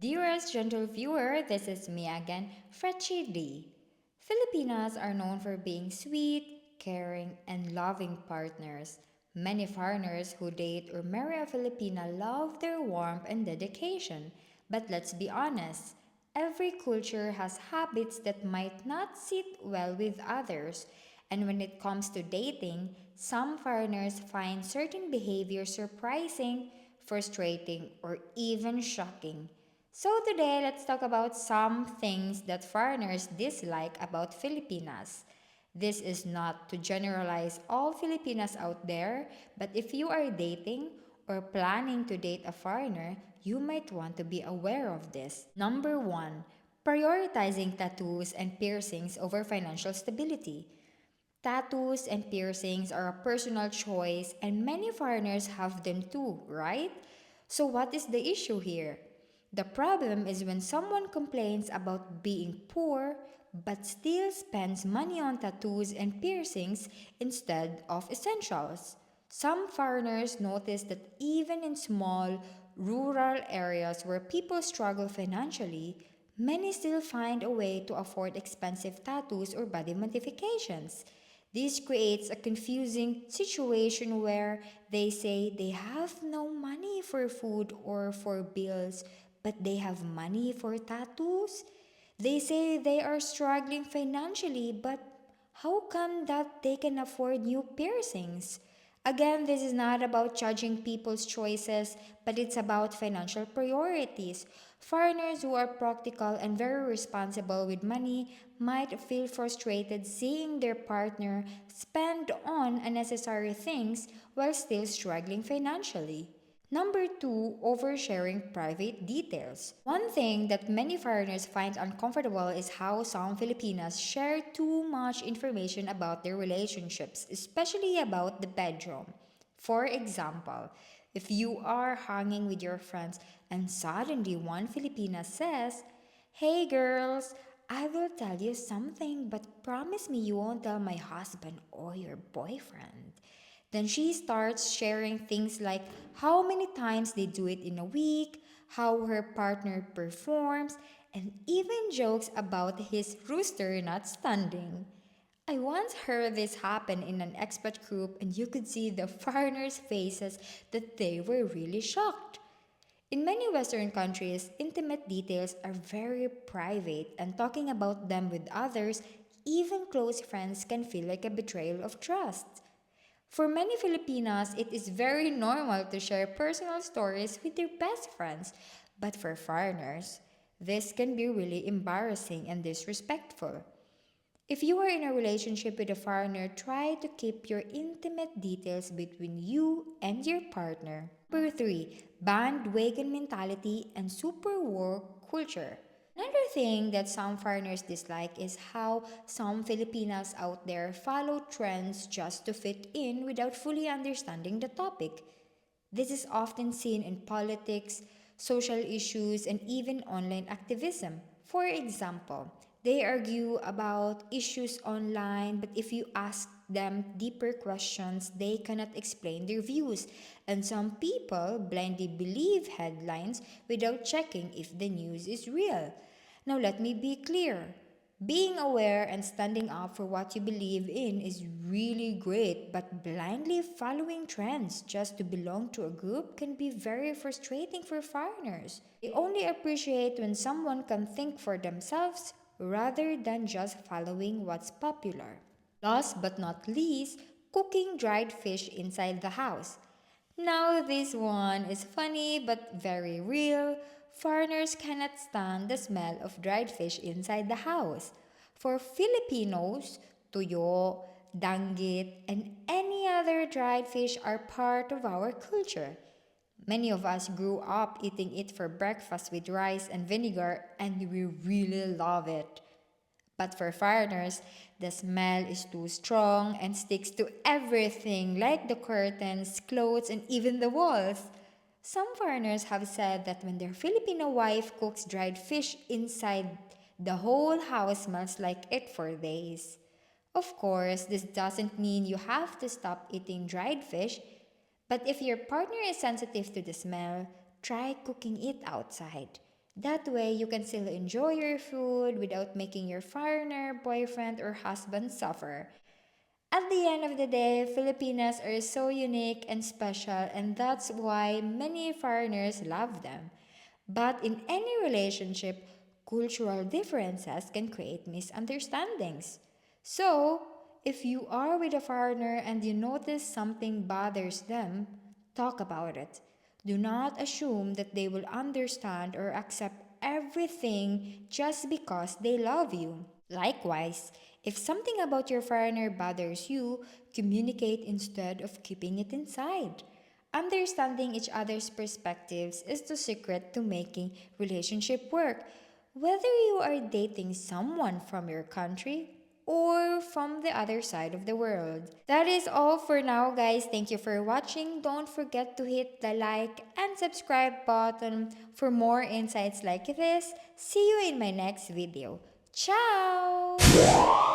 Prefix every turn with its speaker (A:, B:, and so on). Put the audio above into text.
A: Dearest gentle viewer, this is me again, Frechi D. Filipinas are known for being sweet, caring, and loving partners. Many foreigners who date or marry a Filipina love their warmth and dedication. But let's be honest, every culture has habits that might not sit well with others. And when it comes to dating, some foreigners find certain behaviors surprising, frustrating, or even shocking. So today, let's talk about some things that foreigners dislike about Filipinas. This is not to generalize all Filipinas out there, but if you are dating or planning to date a foreigner, you might want to be aware of this. Number 1, prioritizing tattoos and piercings over financial stability. Tattoos and piercings are a personal choice, and many foreigners have them too, right? So, what is the issue here? The problem is when someone complains about being poor but still spends money on tattoos and piercings instead of essentials. Some foreigners notice that even in small, rural areas where people struggle financially, many still find a way to afford expensive tattoos or body modifications. This creates a confusing situation where they say they have no money for food or for bills, but they have money for tattoos. They say they are struggling financially, but how come that they can afford new piercings? Again, this is not about judging people's choices, but it's about financial priorities. Foreigners who are practical and very responsible with money might feel frustrated seeing their partner spend on unnecessary things while still struggling financially. Number 2, oversharing private details. One thing that many foreigners find uncomfortable is how some Filipinas share too much information about their relationships, especially about the bedroom. For example, if you are hanging with your friends and suddenly one Filipina says, "Hey girls, I will tell you something, but promise me you won't tell my husband or your boyfriend." Then she starts sharing things like how many times they do it in a week, how her partner performs, and even jokes about his rooster not standing. I once heard this happen in an expat group, and you could see the foreigners' faces that they were really shocked. In many Western countries, intimate details are very private, and talking about them with others, even close friends, can feel like a betrayal of trust. For many Filipinas, it is very normal to share personal stories with their best friends, but for foreigners, this can be really embarrassing and disrespectful. If you are in a relationship with a foreigner, try to keep your intimate details between you and your partner. Number 3, bandwagon mentality and super work culture. Another thing that some foreigners dislike is how some Filipinas out there follow trends just to fit in without fully understanding the topic. This is often seen in politics, social issues, and even online activism. For example, they argue about issues online, but if you ask them deeper questions, they cannot explain their views. And some people blindly believe headlines without checking if the news is real. Now, let me be clear. Being aware and standing up for what you believe in is really great, but blindly following trends just to belong to a group can be very frustrating for foreigners. They only appreciate when someone can think for themselves rather than just following what's popular. Last but not least, cooking dried fish inside the house. Now, this one is funny but very real. Foreigners cannot stand the smell of dried fish inside the house. For Filipinos, tuyo, danggit, and any other dried fish are part of our culture. Many of us grew up eating it for breakfast with rice and vinegar, and we really love it. But for foreigners, the smell is too strong and sticks to everything, like the curtains, clothes, and even the walls. Some foreigners have said that when their Filipino wife cooks dried fish inside, the whole house smells like it for days. Of course, this doesn't mean you have to stop eating dried fish, but if your partner is sensitive to the smell, try cooking it outside. That way, you can still enjoy your food without making your foreigner boyfriend or husband suffer. At the end of the day, Filipinas are so unique and special, and that's why many foreigners love them. But in any relationship, cultural differences can create misunderstandings. So, if you are with a foreigner and you notice something bothers them, talk about it. Do not assume that they will understand or accept everything just because they love you. Likewise, if something about your foreigner bothers you, communicate instead of keeping it inside. Understanding each other's perspectives is the secret to making relationship work, whether you are dating someone from your country or from the other side of the world. That is all for now, guys. Thank you for watching. Don't forget to hit the like and subscribe button for more insights like this. See you in my next video. Ciao!